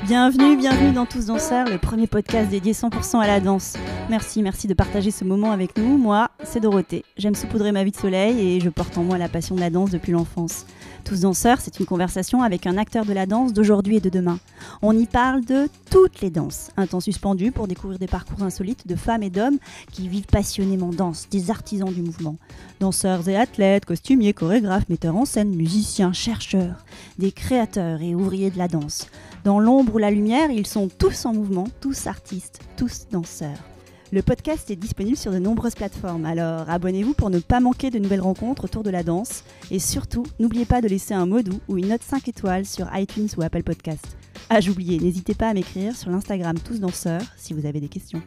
Bienvenue dans Tous Danseurs, le premier podcast dédié 100% à la danse. Merci de partager ce moment avec nous. Moi, c'est Dorothée. J'aime saupoudrer ma vie de soleil et je porte en moi la passion de la danse depuis l'enfance. Tous Danseurs, c'est une conversation avec un acteur de la danse d'aujourd'hui et de demain. On y parle de toutes les danses. Un temps suspendu pour découvrir des parcours insolites de femmes et d'hommes qui vivent passionnément danse, des artisans du mouvement. Danseurs et athlètes, costumiers, chorégraphes, metteurs en scène, musiciens, chercheurs, des créateurs et ouvriers de la danse. Dans l'ombre ou la lumière, ils sont tous en mouvement, tous artistes, tous danseurs. Le podcast est disponible sur de nombreuses plateformes, alors abonnez-vous pour ne pas manquer de nouvelles rencontres autour de la danse. Et surtout, n'oubliez pas de laisser un mot doux ou une note 5 étoiles sur iTunes ou Apple Podcast. Ah, j'oubliais, n'hésitez pas à m'écrire sur l'Instagram Tous Danseurs si vous avez des questions.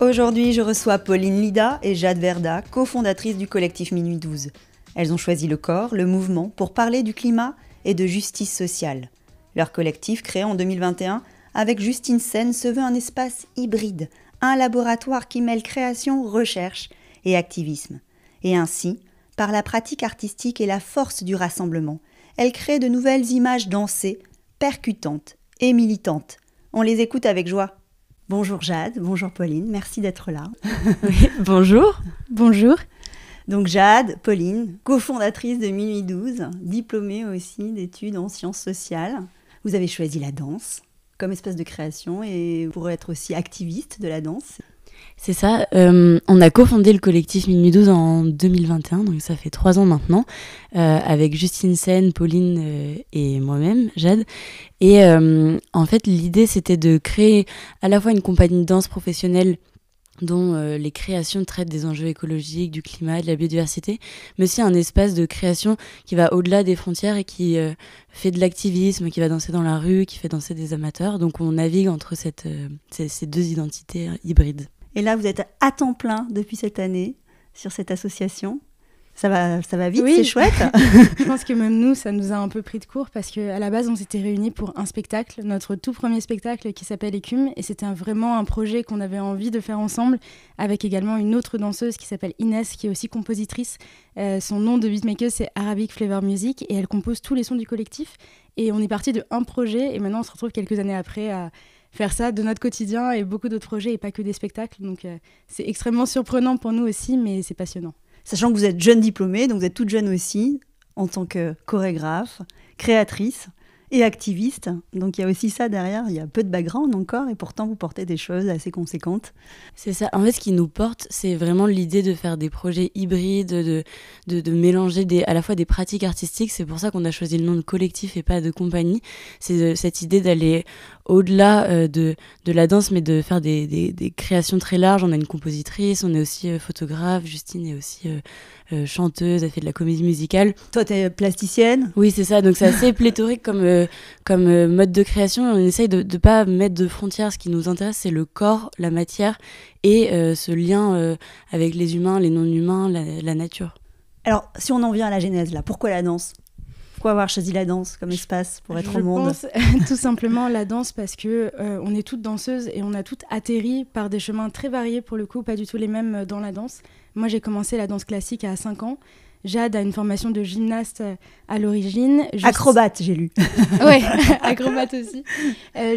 Aujourd'hui, je reçois Pauline Lida et Jade Verda, cofondatrices du collectif Minuit 12. Elles ont choisi le corps, le mouvement, pour parler du climat et de justice sociale. Leur collectif, créé en 2021, avec Justine Sen, se veut un espace hybride, un laboratoire qui mêle création, recherche et activisme. Et ainsi, par la pratique artistique et la force du rassemblement, elles créent de nouvelles images dansées, percutantes et militantes. On les écoute avec joie. Bonjour Jade, bonjour Pauline, merci d'être là. Oui, bonjour. Bonjour. Donc Jade, Pauline, cofondatrice de Minuit 12, diplômée aussi d'études en sciences sociales. Vous avez choisi la danse comme espace de création et pour être aussi activiste de la danse. C'est ça, on a cofondé le collectif Minuit 12 en 2021, donc ça fait 3 ans maintenant, avec Justine Sen, Pauline et moi-même, Jade. Et en fait, l'idée, c'était de créer à la fois une compagnie de danse professionnelle dont les créations traitent des enjeux écologiques, du climat, de la biodiversité, mais aussi un espace de création qui va au-delà des frontières et qui fait de l'activisme, qui va danser dans la rue, qui fait danser des amateurs. Donc on navigue entre ces deux identités hybrides. Et là, vous êtes à temps plein depuis cette année sur cette association. Ça va vite, oui. C'est chouette. Je pense que même nous, ça nous a un peu pris de court parce qu'à la base, on s'était réunis pour un spectacle, notre tout premier spectacle qui s'appelle Écume. Et c'était vraiment un projet qu'on avait envie de faire ensemble avec également une autre danseuse qui s'appelle Inès, qui est aussi compositrice. Son nom de beatmaker, c'est Arabic Flavor Music et elle compose tous les sons du collectif. Et on est parti de un projet et maintenant, on se retrouve quelques années après à faire ça de notre quotidien et beaucoup d'autres projets et pas que des spectacles. Donc, c'est extrêmement surprenant pour nous aussi, mais c'est passionnant. Sachant que vous êtes jeune diplômée, donc vous êtes toute jeune aussi, en tant que chorégraphe, créatrice et activiste. Donc il y a aussi ça derrière, il y a peu de background encore, et pourtant vous portez des choses assez conséquentes. C'est ça, en fait ce qui nous porte, c'est vraiment l'idée de faire des projets hybrides, de mélanger à la fois des pratiques artistiques. C'est pour ça qu'on a choisi le nom de collectif et pas de compagnie. C'est cette idée d'aller au-delà de la danse, mais de faire des créations très larges. On a une compositrice, on est aussi photographe, Justine est aussi chanteuse, elle fait de la comédie musicale. Toi, t'es plasticienne ? Oui, c'est ça, donc c'est assez pléthorique comme mode de création. On essaye de ne pas mettre de frontières. Ce qui nous intéresse, c'est le corps, la matière et ce lien avec les humains, les non-humains, la nature. Alors, si on en vient à la genèse, là, pourquoi la danse ? Pourquoi avoir choisi la danse comme espace pour être au monde ? Je pense tout simplement la danse parce que on est toutes danseuses et on a toutes atterri par des chemins très variés pour le coup, pas du tout les mêmes dans la danse. Moi, j'ai commencé la danse classique à 5 ans. Jade a une formation de gymnaste à l'origine. Acrobate, j'ai lu. Oui, acrobate aussi.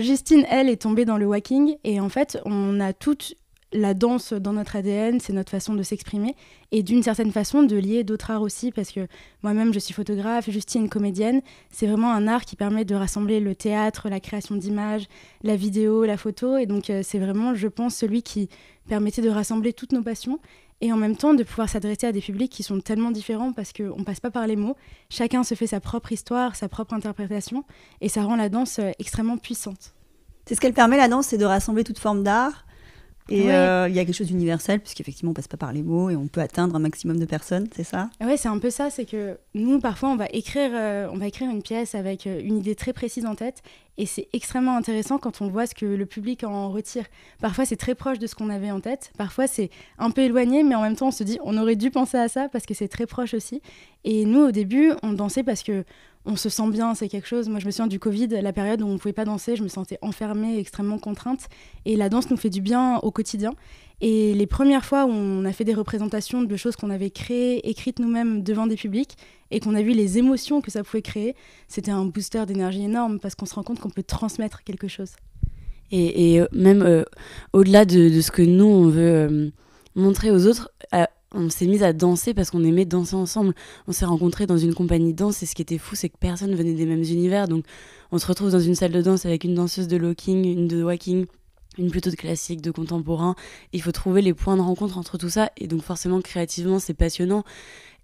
Justine, elle, est tombée dans le walking et en fait, on a toutes la danse dans notre ADN, c'est notre façon de s'exprimer et d'une certaine façon de lier d'autres arts aussi parce que moi-même je suis photographe, Justine comédienne, c'est vraiment un art qui permet de rassembler le théâtre, la création d'images, la vidéo, la photo et donc c'est vraiment je pense celui qui permettait de rassembler toutes nos passions et en même temps de pouvoir s'adresser à des publics qui sont tellement différents parce qu'on passe pas par les mots, chacun se fait sa propre histoire, sa propre interprétation et ça rend la danse extrêmement puissante. C'est ce qu'elle permet la danse, c'est de rassembler toute forme d'art. Et il y a quelque chose d'universel, puisqu'effectivement, on passe pas par les mots et on peut atteindre un maximum de personnes, c'est ça ? Oui, c'est un peu ça, c'est que nous, parfois, on va écrire une pièce avec une idée très précise en tête, et c'est extrêmement intéressant quand on voit ce que le public en retire. Parfois, c'est très proche de ce qu'on avait en tête, parfois, c'est un peu éloigné, mais en même temps, on se dit, on aurait dû penser à ça, parce que c'est très proche aussi. Et nous, au début, on dansait parce que on se sent bien, c'est quelque chose. Moi, je me souviens du Covid, la période où on ne pouvait pas danser, je me sentais enfermée, extrêmement contrainte. Et la danse nous fait du bien au quotidien. Et les premières fois où on a fait des représentations de choses qu'on avait créées, écrites nous-mêmes devant des publics, et qu'on a vu les émotions que ça pouvait créer, c'était un booster d'énergie énorme, parce qu'on se rend compte qu'on peut transmettre quelque chose. Et même au-delà de ce que nous, on veut montrer aux autres, on s'est mis à danser parce qu'on aimait danser ensemble. On s'est rencontrés dans une compagnie de danse et ce qui était fou, c'est que personne venait des mêmes univers. Donc on se retrouve dans une salle de danse avec une danseuse de locking, une de walking, une plutôt de classique, de contemporain. Il faut trouver les points de rencontre entre tout ça. Et donc forcément, créativement, c'est passionnant.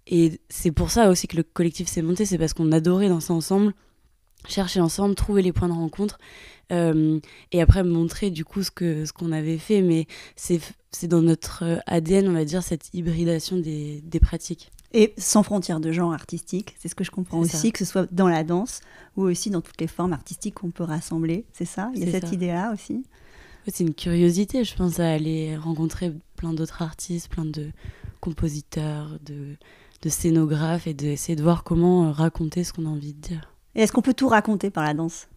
Et c'est pour ça aussi que le collectif s'est monté, c'est parce qu'on adorait danser ensemble, chercher ensemble, trouver les points de rencontre. Et après montrer du coup ce qu'on avait fait, mais c'est dans notre ADN, on va dire, cette hybridation des pratiques. Et sans frontières de genre artistique, c'est ce que je comprends C'est aussi, ça. que ce soit dans la danse ou aussi dans toutes les formes artistiques qu'on peut rassembler, c'est ça? Il y a C'est cette ça. idée-là aussi? C'est une curiosité, je pense, à aller rencontrer plein d'autres artistes, plein de compositeurs, de scénographes, et d'essayer de voir comment raconter ce qu'on a envie de dire. Et est-ce qu'on peut tout raconter par la danse?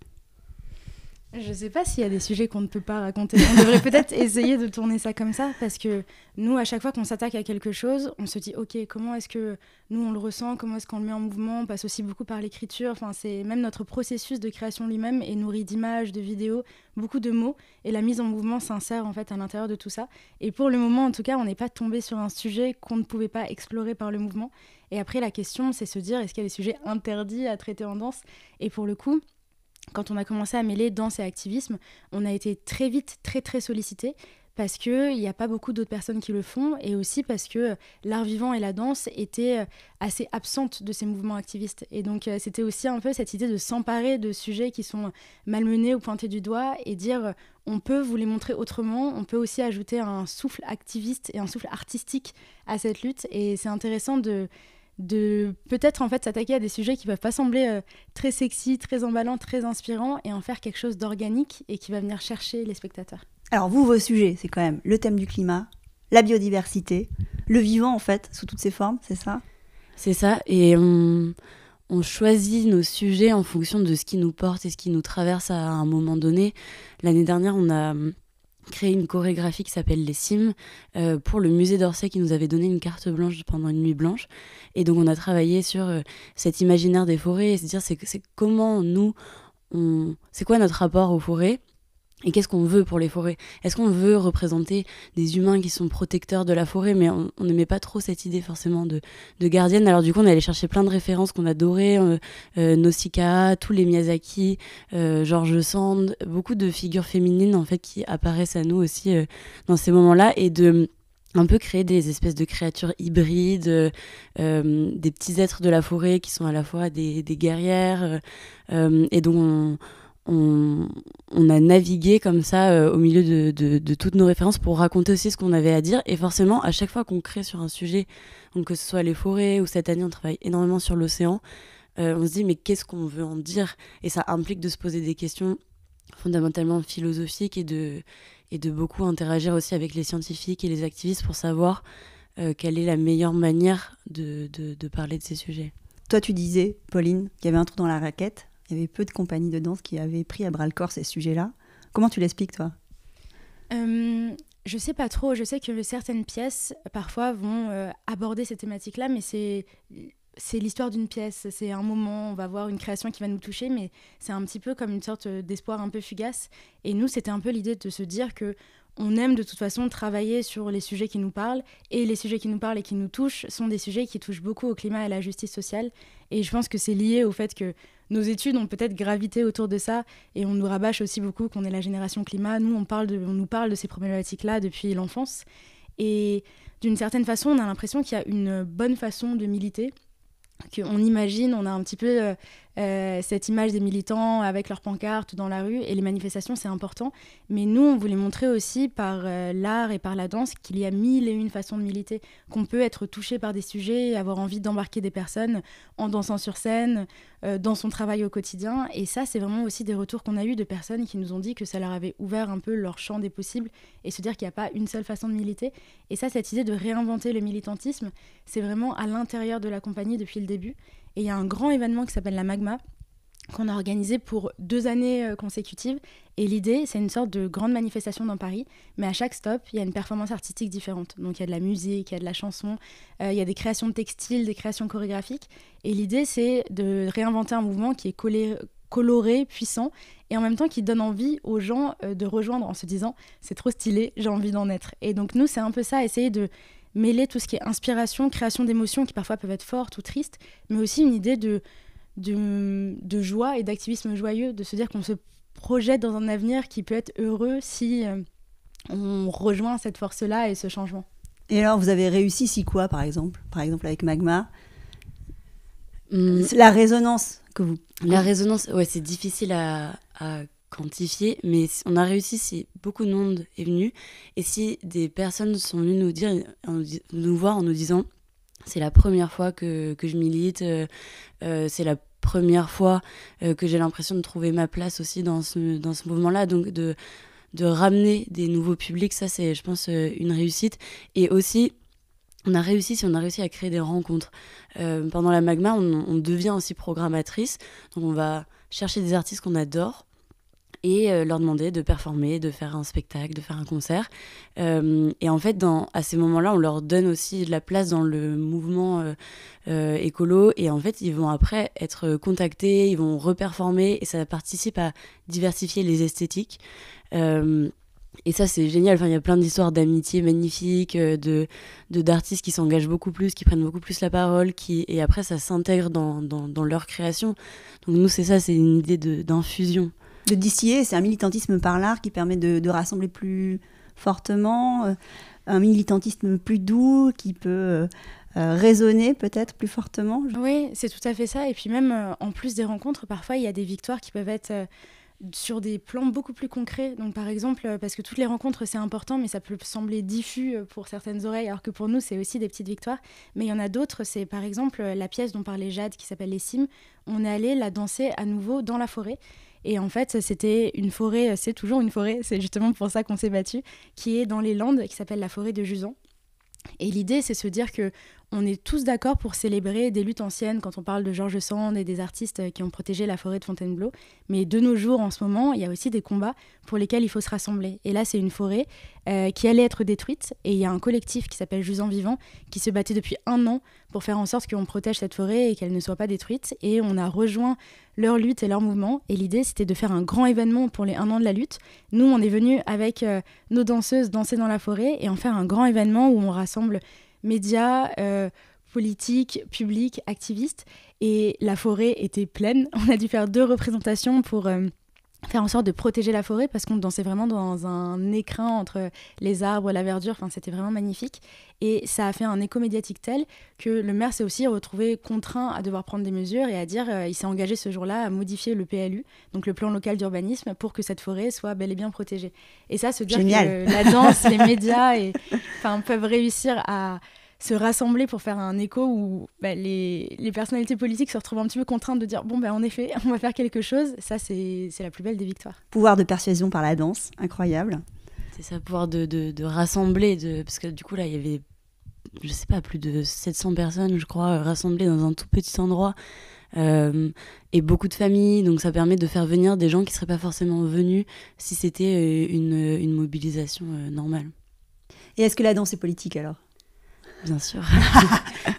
Je sais pas s'il y a des sujets qu'on ne peut pas raconter. On devrait peut-être essayer de tourner ça comme ça, parce que nous, à chaque fois qu'on s'attaque à quelque chose, on se dit, ok, comment est-ce que nous, on le ressent, comment est-ce qu'on le met en mouvement. On passe aussi beaucoup par l'écriture. Enfin, c'est même notre processus de création lui-même est nourri d'images, de vidéos, beaucoup de mots, et la mise en mouvement s'insère en fait à l'intérieur de tout ça. Et pour le moment, en tout cas, on n'est pas tombé sur un sujet qu'on ne pouvait pas explorer par le mouvement. Et après, la question, c'est se dire, est-ce qu'il y a des sujets interdits à traiter en danse? Et pour le coup, quand on a commencé à mêler danse et activisme, on a été très vite très sollicité parce qu'il n'y a pas beaucoup d'autres personnes qui le font, et aussi parce que l'art vivant et la danse étaient assez absentes de ces mouvements activistes. Et donc c'était aussi un peu cette idée de s'emparer de sujets qui sont malmenés ou pointés du doigt et dire on peut vous les montrer autrement, on peut aussi ajouter un souffle activiste et un souffle artistique à cette lutte. Et c'est intéressant de peut-être en fait s'attaquer à des sujets qui peuvent pas sembler très sexy, très emballants, très inspirants, et en faire quelque chose d'organique et qui va venir chercher les spectateurs. Alors vous, vos sujets, c'est quand même le thème du climat, la biodiversité, le vivant en fait, sous toutes ses formes, c'est ça? C'est ça, et on choisit nos sujets en fonction de ce qui nous porte et ce qui nous traverse à un moment donné. L'année dernière, on a créé une chorégraphie qui s'appelle Les Cimes pour le musée d'Orsay, qui nous avait donné une carte blanche pendant une nuit blanche. Et donc on a travaillé sur cet imaginaire des forêts, et se dire c'est comment nous, c'est quoi notre rapport aux forêts et qu'est-ce qu'on veut pour les forêts. Est-ce qu'on veut représenter des humains qui sont protecteurs de la forêt, mais on n'aimait pas trop cette idée forcément de gardienne. Alors du coup on est allé chercher plein de références qu'on adorait, Nausicaa, tous les Miyazaki, George Sand, beaucoup de figures féminines en fait qui apparaissent à nous aussi dans ces moments-là, et de un peu créer des espèces de créatures hybrides, des petits êtres de la forêt qui sont à la fois des guerrières, et donc on a navigué comme ça au milieu de toutes nos références pour raconter aussi ce qu'on avait à dire. Et forcément, à chaque fois qu'on crée sur un sujet, donc que ce soit les forêts ou cette année on travaille énormément sur l'océan, on se dit mais qu'est-ce qu'on veut en dire? Et ça implique de se poser des questions fondamentalement philosophiques et de beaucoup interagir aussi avec les scientifiques et les activistes pour savoir quelle est la meilleure manière de parler de ces sujets. Toi tu disais, Pauline, qu'il y avait un trou dans la raquette. Il y avait peu de compagnies de danse qui avaient pris à bras-le-corps ces sujets-là. Comment tu l'expliques, toi? Je sais pas trop. Je sais que certaines pièces, parfois, vont aborder ces thématiques-là, mais c'est l'histoire d'une pièce. C'est un moment, on va voir une création qui va nous toucher, mais c'est un petit peu comme une sorte d'espoir un peu fugace. Et nous, c'était un peu l'idée de se dire que on aime de toute façon travailler sur les sujets qui nous parlent, et les sujets qui nous parlent et qui nous touchent sont des sujets qui touchent beaucoup au climat et à la justice sociale. Et je pense que c'est lié au fait que nos études ont peut-être gravité autour de ça, et on nous rabâche aussi beaucoup qu'on est la génération climat. Nous, on nous parle de ces problématiques-là depuis l'enfance. Et d'une certaine façon, on a l'impression qu'il y a une bonne façon de militer, qu'on imagine, on a un petit peu cette image des militants avec leurs pancartes dans la rue, et les manifestations, c'est important. Mais nous, on voulait montrer aussi par l'art et par la danse qu'il y a mille et une façons de militer, qu'on peut être touché par des sujets et avoir envie d'embarquer des personnes en dansant sur scène, dans son travail au quotidien. Et ça, c'est vraiment aussi des retours qu'on a eu de personnes qui nous ont dit que ça leur avait ouvert un peu leur champ des possibles, et se dire qu'il n'y a pas une seule façon de militer. Et ça, cette idée de réinventer le militantisme, c'est vraiment à l'intérieur de la compagnie depuis le début. Et il y a un grand événement qui s'appelle la Magma, qu'on a organisé pour 2 années consécutives. Et l'idée, c'est une sorte de grande manifestation dans Paris, mais à chaque stop, il y a une performance artistique différente. Donc il y a de la musique, il y a de la chanson, il y a des créations de textiles, des créations chorégraphiques. Et l'idée, c'est de réinventer un mouvement qui est coloré, puissant, et en même temps qui donne envie aux gens de rejoindre en se disant « c'est trop stylé, j'ai envie d'en être ». Et donc nous, c'est un peu ça, essayer de mêler tout ce qui est inspiration, création d'émotions qui parfois peuvent être fortes ou tristes, mais aussi une idée de joie et d'activisme joyeux, de se dire qu'on se projette dans un avenir qui peut être heureux si on rejoint cette force-là et ce changement. Et alors, vous avez réussi si quoi, par exemple avec Magma La résonance que vous... La résonance, ouais, c'est difficile à quantifier, mais on a réussi si beaucoup de monde est venu, et si des personnes sont venues nous voir en nous disant c'est la première fois que je milite, c'est la première fois que j'ai l'impression de trouver ma place aussi dans ce mouvement-là, donc de ramener des nouveaux publics, ça c'est, je pense, une réussite. Et aussi, on a réussi à créer des rencontres. Pendant la Magma, on devient aussi programmatrice, donc on va chercher des artistes qu'on adore, et leur demander de performer, de faire un spectacle, de faire un concert. Et en fait, à ces moments-là, on leur donne aussi de la place dans le mouvement écolo. Et en fait, ils vont après être contactés, ils vont reperformer, et ça participe à diversifier les esthétiques. Et ça, c'est génial. Enfin, il y a plein d'histoires d'amitié magnifiques, d'artistes qui s'engagent beaucoup plus, qui prennent beaucoup plus la parole, et après, ça s'intègre dans leur création. Donc nous, c'est ça, c'est une idée d'infusion. De distiller, c'est un militantisme par l'art qui permet de rassembler plus fortement, un militantisme plus doux qui peut résonner peut-être plus fortement. Oui, c'est tout à fait ça. Et puis même, en plus des rencontres, parfois, il y a des victoires qui peuvent être sur des plans beaucoup plus concrets. Donc par exemple, parce que toutes les rencontres, c'est important, mais ça peut sembler diffus pour certaines oreilles, alors que pour nous, c'est aussi des petites victoires. Mais il y en a d'autres, c'est par exemple la pièce dont parlait Jade, qui s'appelle Les Cimes. On est allé la danser à nouveau dans la forêt. Et en fait, c'était une forêt, c'est toujours une forêt, c'est justement pour ça qu'on s'est battu, qui est dans les Landes, qui s'appelle la forêt de Jusan. Et l'idée, c'est se dire qu'on est tous d'accord pour célébrer des luttes anciennes quand on parle de George Sand et des artistes qui ont protégé la forêt de Fontainebleau. Mais de nos jours, en ce moment, il y a aussi des combats pour lesquels il faut se rassembler. Et là, c'est une forêt qui allait être détruite. Et il y a un collectif qui s'appelle Jusan Vivant qui se battait depuis 1 an pour faire en sorte qu'on protège cette forêt et qu'elle ne soit pas détruite. Et on a rejoint leur lutte et leur mouvement. Et l'idée, c'était de faire un grand événement pour les 1 an de la lutte. Nous, on est venus avec nos danseuses danser dans la forêt et en faire un grand événement où on rassemble médias, politiques, publics, activistes. Et la forêt était pleine. On a dû faire 2 représentations pour faire en sorte de protéger la forêt parce qu'on dansait vraiment dans un écrin entre les arbres, la verdure. Enfin, c'était vraiment magnifique. Et ça a fait un écho médiatique tel que le maire s'est aussi retrouvé contraint à devoir prendre des mesures et à dire il s'est engagé ce jour-là à modifier le PLU, donc le plan local d'urbanisme, pour que cette forêt soit bel et bien protégée. Et ça, se dire Génial. que la danse, les médias peuvent réussir à se rassembler pour faire un écho où les personnalités politiques se retrouvent un petit peu contraintes de dire en effet, on va faire quelque chose. Ça, c'est la plus belle des victoires. Pouvoir de persuasion par la danse, incroyable. C'est ça, pouvoir de rassembler, parce que du coup, là, il y avait, je sais pas, plus de 700 personnes, je crois, rassemblées dans un tout petit endroit, et beaucoup de familles, donc ça permet de faire venir des gens qui seraient pas forcément venus si c'était une mobilisation normale. Et est-ce que la danse est politique alors ? Bien sûr.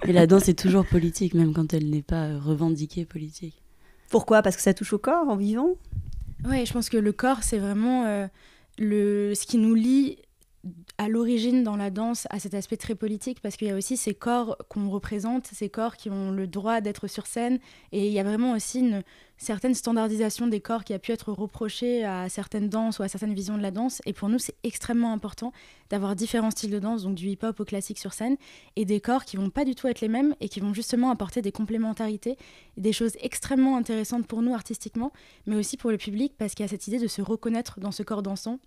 Mais la danse est toujours politique, même quand elle n'est pas revendiquée politique. Pourquoi ? Parce que ça touche au corps en vivant ? Oui, je pense que le corps, c'est vraiment ce qui nous lie à l'origine dans la danse à cet aspect très politique, parce qu'il y a aussi ces corps qu'on représente, ces corps qui ont le droit d'être sur scène, et il y a vraiment aussi une certaine standardisation des corps qui a pu être reprochée à certaines danses ou à certaines visions de la danse, et pour nous c'est extrêmement important d'avoir différents styles de danse, donc du hip-hop au classique sur scène, et des corps qui vont pas du tout être les mêmes et qui vont justement apporter des complémentarités, des choses extrêmement intéressantes pour nous artistiquement, mais aussi pour le public, parce qu'il y a cette idée de se reconnaître dans ce corps dansant,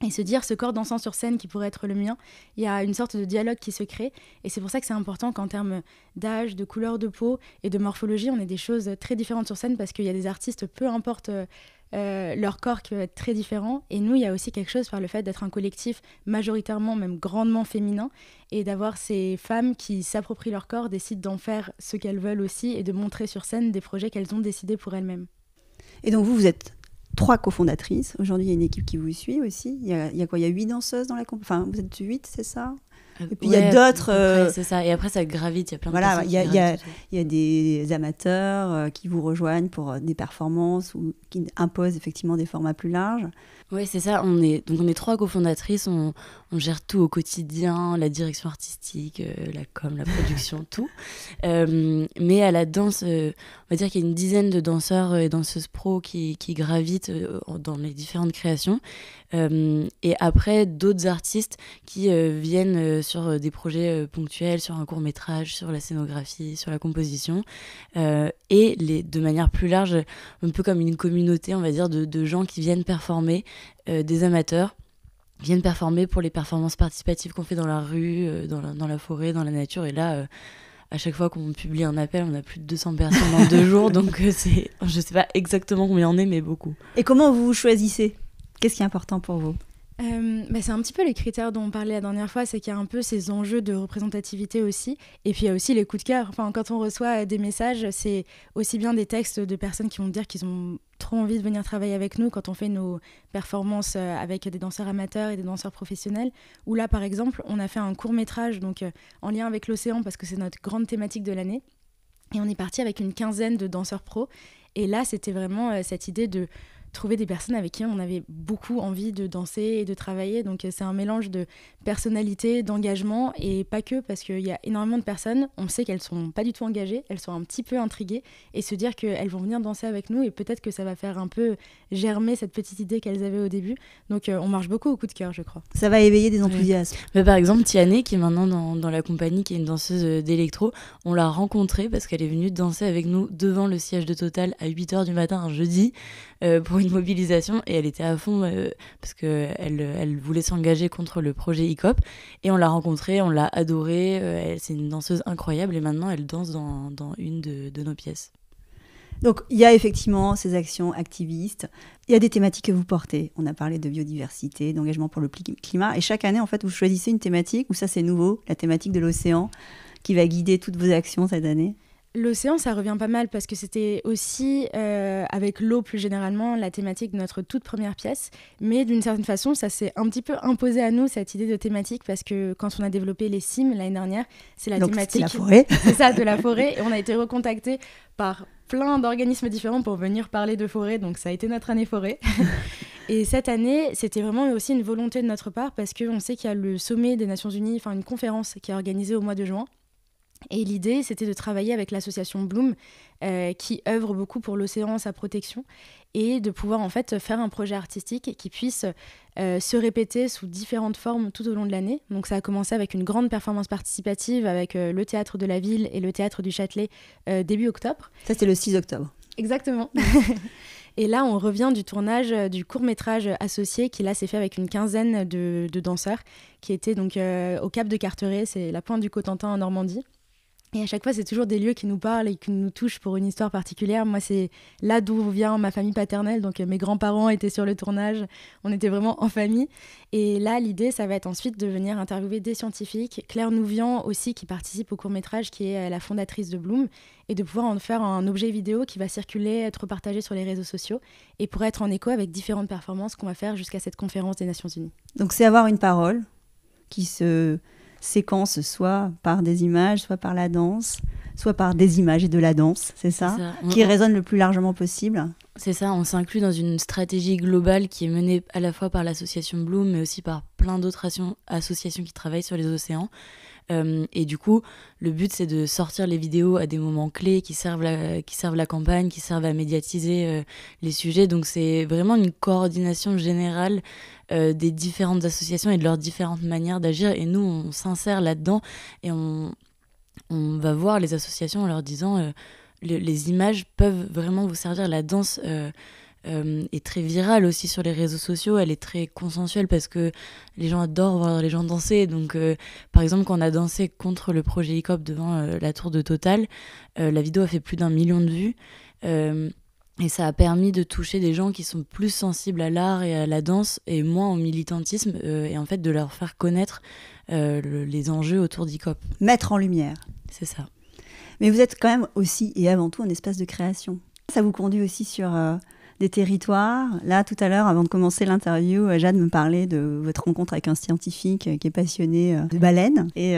et se dire ce corps dansant sur scène qui pourrait être le mien, il y a une sorte de dialogue qui se crée et c'est pour ça que c'est important qu'en termes d'âge, de couleur de peau et de morphologie, on ait des choses très différentes sur scène parce qu'il y a des artistes, peu importe leur corps qui peut être très différent et nous il y a aussi quelque chose par le fait d'être un collectif majoritairement, même grandement féminin et d'avoir ces femmes qui s'approprient leur corps, décident d'en faire ce qu'elles veulent aussi et de montrer sur scène des projets qu'elles ont décidés pour elles-mêmes. Et donc vous êtes 3 cofondatrices. Aujourd'hui, il y a une équipe qui vous suit aussi. Il y a quoi ? Il y a 8 danseuses dans la Enfin, vous êtes 8, c'est ça ? Et puis il y a d'autres... C'est ça. Et après, ça gravite. Il y a plein de Voilà, personnes il y a des amateurs qui vous rejoignent pour des performances ou qui imposent effectivement des formats plus larges. Oui, c'est ça. On est 3 cofondatrices. On gère tout au quotidien, la direction artistique, la com, la production, tout. Mais à la danse, on va dire qu'il y a une dizaine de danseurs et danseuses pros qui gravitent dans les différentes créations. Et après, d'autres artistes qui viennent sur des projets ponctuels, sur un court-métrage, sur la scénographie, sur la composition. Et de manière plus large, un peu comme une communauté, on va dire, de gens qui viennent performer, des amateurs, viennent performer pour les performances participatives qu'on fait dans la rue, dans la forêt, dans la nature. Et là, à chaque fois qu'on publie un appel, on a plus de 200 personnes en 2 jours. Donc, je sais pas exactement combien on est, mais beaucoup. Et comment vous choisissez ? Qu'est-ce qui est important pour vous ? C'est un petit peu les critères dont on parlait la dernière fois, c'est qu'il y a un peu ces enjeux de représentativité aussi, et puis il y a aussi les coups de cœur. Enfin, quand on reçoit des messages, c'est aussi bien des textes de personnes qui vont dire qu'ils ont trop envie de venir travailler avec nous quand on fait nos performances avec des danseurs amateurs et des danseurs professionnels, où là par exemple on a fait un court-métrage donc, en lien avec l'océan parce que c'est notre grande thématique de l'année, et on est parti avec une quinzaine de danseurs pros, et là c'était vraiment cette idée de trouver des personnes avec qui on avait beaucoup envie de danser et de travailler. Donc c'est un mélange de personnalité, d'engagement et pas que, parce qu'il y a énormément de personnes, on sait qu'elles sont pas du tout engagées, elles sont un petit peu intriguées et se dire qu'elles vont venir danser avec nous et peut-être que ça va faire un peu germer cette petite idée qu'elles avaient au début. Donc on marche beaucoup au coup de cœur, je crois. Ça va éveiller des enthousiasmes. Mais par exemple, Tiané, qui est maintenant dans la compagnie, qui est une danseuse d'électro, on l'a rencontrée parce qu'elle est venue danser avec nous devant le siège de Total à 8h du matin un jeudi pour une mobilisation, et elle était à fond parce qu'elle voulait s'engager contre le projet ICOP, et on l'a rencontrée, on l'a adorée, c'est une danseuse incroyable et maintenant elle danse dans une de nos pièces. Donc il y a effectivement ces actions activistes, il y a des thématiques que vous portez, on a parlé de biodiversité, d'engagement pour le climat, et chaque année en fait vous choisissez une thématique, ou ça c'est nouveau, la thématique de l'océan qui va guider toutes vos actions cette année. L'océan, ça revient pas mal parce que c'était aussi, avec l'eau plus généralement, la thématique de notre toute première pièce. Mais d'une certaine façon, ça s'est un petit peu imposé à nous, cette idée de thématique, parce que quand on a développé les CIM l'année dernière, c'est la thématique... Donc c'était la forêt. C'est ça, de la forêt. Et on a été recontactés par plein d'organismes différents pour venir parler de forêt. Donc ça a été notre année forêt. Et cette année, c'était vraiment aussi une volonté de notre part parce qu'on sait qu'il y a le sommet des Nations Unies, enfin une conférence qui est organisée au mois de juin. Et l'idée, c'était de travailler avec l'association Bloom, qui œuvre beaucoup pour l'océan, sa protection, et de pouvoir en fait faire un projet artistique qui puisse se répéter sous différentes formes tout au long de l'année. Donc ça a commencé avec une grande performance participative avec le Théâtre de la Ville et le Théâtre du Châtelet début octobre. Ça, c'était le 6 octobre. Exactement. Et là, on revient du tournage du court-métrage associé qui, là, s'est fait avec une quinzaine de danseurs qui étaient donc au Cap de Carteret, c'est la pointe du Cotentin en Normandie. Et à chaque fois, c'est toujours des lieux qui nous parlent et qui nous touchent pour une histoire particulière. Moi, c'est là d'où vient ma famille paternelle. Donc, mes grands-parents étaient sur le tournage. On était vraiment en famille. Et là, l'idée, ça va être ensuite de venir interviewer des scientifiques. Claire Nouvian aussi, qui participe au court-métrage, qui est la fondatrice de Bloom. Et de pouvoir en faire un objet vidéo qui va circuler, être partagé sur les réseaux sociaux et pourrait être en écho avec différentes performances qu'on va faire jusqu'à cette conférence des Nations Unies. Donc, c'est avoir une parole qui se... séquence soit par des images, soit par la danse, soit par des images et de la danse, c'est ça, qui résonne le plus largement possible. C'est ça, on s'inclut dans une stratégie globale qui est menée à la fois par l'association Bloom, mais aussi par plein d'autres associations qui travaillent sur les océans. Et du coup, le but, c'est de sortir les vidéos à des moments clés qui servent la campagne, qui servent à médiatiser les sujets. Donc, c'est vraiment une coordination générale des différentes associations et de leurs différentes manières d'agir. Et nous, on s'insère là-dedans et on va voir les associations en leur disant les images peuvent vraiment vous servir, la danse est très virale aussi sur les réseaux sociaux. Elle est très consensuelle parce que les gens adorent voir les gens danser. Donc, par exemple, quand on a dansé contre le projet Hip Hop devant la tour de Total, la vidéo a fait plus d'1 million de vues. Et ça a permis de toucher des gens qui sont plus sensibles à l'art et à la danse et moins au militantisme et en fait de leur faire connaître les enjeux autour d'Hip-Hop. Mettre en lumière. C'est ça. Mais vous êtes quand même aussi et avant tout un espace de création. Ça vous conduit aussi sur des territoires. Là, tout à l'heure, avant de commencer l'interview, Jade me parlait de votre rencontre avec un scientifique qui est passionné de baleines. Et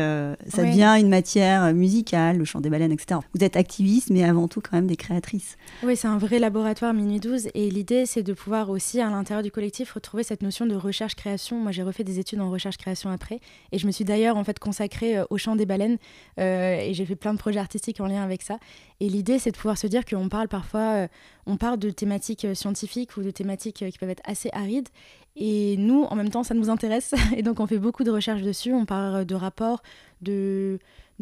ça devient une matière musicale, le chant des baleines, etc. Vous êtes activiste, mais avant tout quand même des créatrices. Oui, c'est un vrai laboratoire Minuit 12. Et l'idée, c'est de pouvoir aussi, à l'intérieur du collectif, retrouver cette notion de recherche-création. Moi, j'ai refait des études en recherche-création après. Et je me suis d'ailleurs en fait consacrée au chant des baleines. Et j'ai fait plein de projets artistiques en lien avec ça. Et l'idée, c'est de pouvoir se dire qu'on parle parfois... on parle de thématiques scientifiques ou de thématiques qui peuvent être assez arides. Et nous, en même temps, ça nous intéresse. Et donc, on fait beaucoup de recherches dessus. On parle de rapports, de